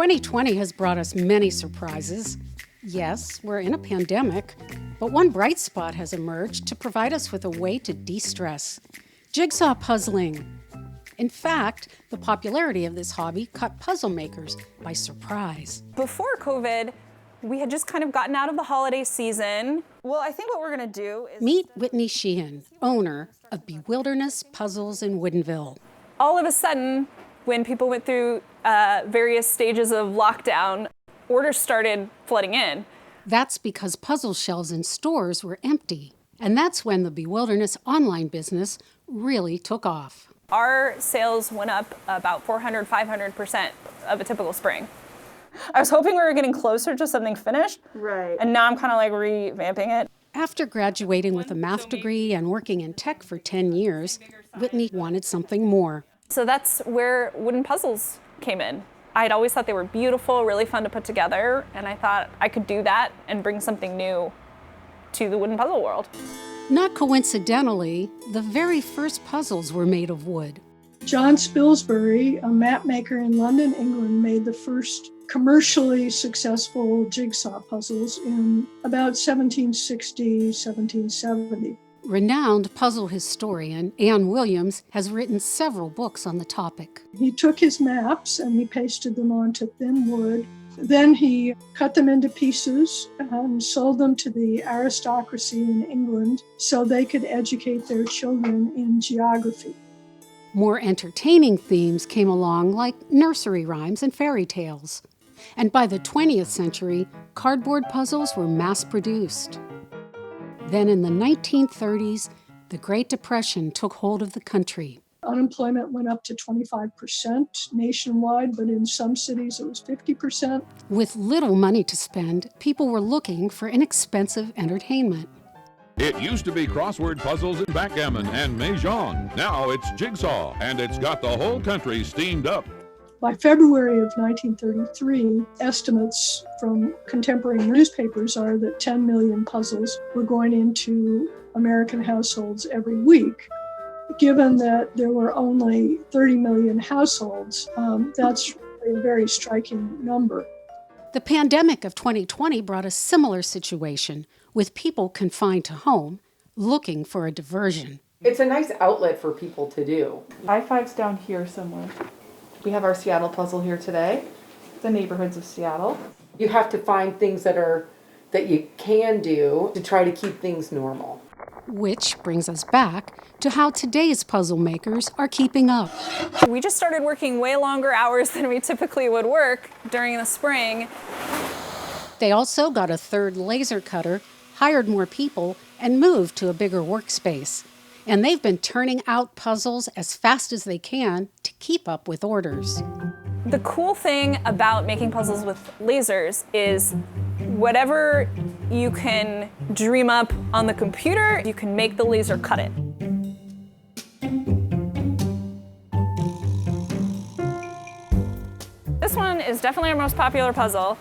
2020 has brought us many surprises. Yes, we're in a pandemic, but one bright spot has emerged to provide us with a way to de-stress: jigsaw puzzling. In fact, the popularity of this hobby caught puzzle makers by surprise. Before COVID, we had just kind of gotten out of the holiday season. Well, I think what we're going to do is... Meet Whitney Sheehan, owner of Bewilderness Puzzles in Woodinville. All of a sudden, when people went through various stages of lockdown, orders started flooding in. That's because puzzle shelves in stores were empty. And that's when the Bewilderness online business really took off. Our sales went up about 400, 500% of a typical spring. I was hoping we were getting closer to something finished. Right. And now I'm kind of like revamping it. After graduating with a math degree and working in tech for 10 years, Whitney wanted something more. So that's where wooden puzzles came in. I had always thought they were beautiful, really fun to put together, and I thought I could do that and bring something new to the wooden puzzle world. Not coincidentally, the very first puzzles were made of wood. John Spilsbury, a map maker in London, England, made the first commercially successful jigsaw puzzles in about 1760, 1770. Renowned puzzle historian Anne Williams has written several books on the topic. He took his maps and he pasted them onto thin wood. Then he cut them into pieces and sold them to the aristocracy in England so they could educate their children in geography. More entertaining themes came along, like nursery rhymes and fairy tales. And by the 20th century, cardboard puzzles were mass-produced. Then in the 1930s, the Great Depression took hold of the country. Unemployment went up to 25% nationwide, but in some cities it was 50%. With little money to spend, people were looking for inexpensive entertainment. It used to be crossword puzzles and backgammon and mahjong. Now it's jigsaw, and it's got the whole country steamed up. By February of 1933, estimates from contemporary newspapers are that 10 million puzzles were going into American households every week. Given that there were only 30 million households, that's a very striking number. The pandemic of 2020 brought a similar situation, with people confined to home, looking for a diversion. It's a nice outlet for people to do. I-5's down here somewhere. We have our Seattle puzzle here today, the neighborhoods of Seattle. You have to find things that you can do to try to keep things normal. Which brings us back to how today's puzzle makers are keeping up. We just started working way longer hours than we typically would work during the spring. They also got a third laser cutter, hired more people, and moved to a bigger workspace. And they've been turning out puzzles as fast as they can to keep up with orders. The cool thing about making puzzles with lasers is whatever you can dream up on the computer, you can make the laser cut it. This one is definitely our most popular puzzle,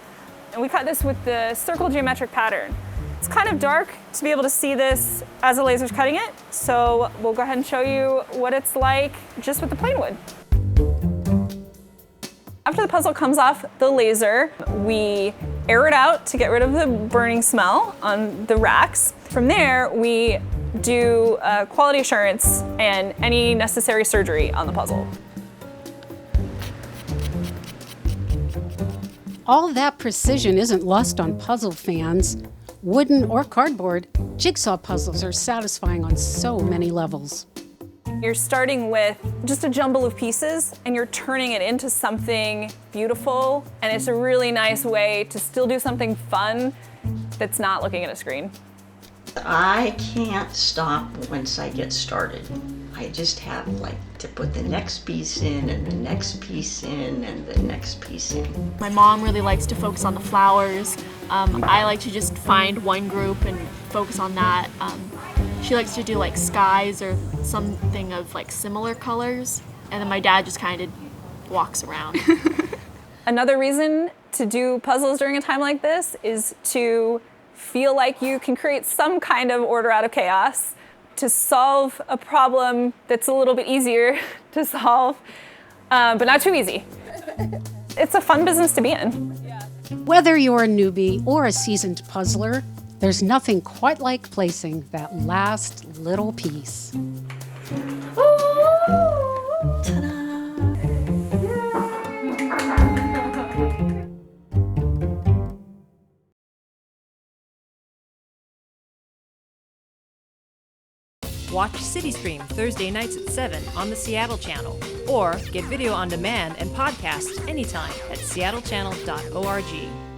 and we cut this with the circle geometric pattern. It's kind of dark to be able to see this as the laser's cutting it, so we'll go ahead and show you what it's like just with the plain wood. After the puzzle comes off the laser, we air it out to get rid of the burning smell on the racks. From there, we do quality assurance and any necessary surgery on the puzzle. All that precision isn't lost on puzzle fans. Wooden or cardboard, jigsaw puzzles are satisfying on so many levels. You're starting with just a jumble of pieces and you're turning it into something beautiful, and it's a really nice way to still do something fun that's not looking at a screen. I can't stop once I get started. I just have to put the next piece in and the next piece in and the next piece in. My mom really likes to focus on the flowers. I like to just find one group and focus on that. She likes to do skies or something of similar colors. And then my dad just kind of walks around. Another reason to do puzzles during a time like this is to feel like you can create some kind of order out of chaos, to solve a problem that's a little bit easier to solve, but not too easy. it's a fun business to be in. Whether you're a newbie or a seasoned puzzler, there's nothing quite like placing that last little piece. Watch CityStream Thursday nights at 7 on the Seattle channel, or get video on demand and podcasts anytime at seattle.gov.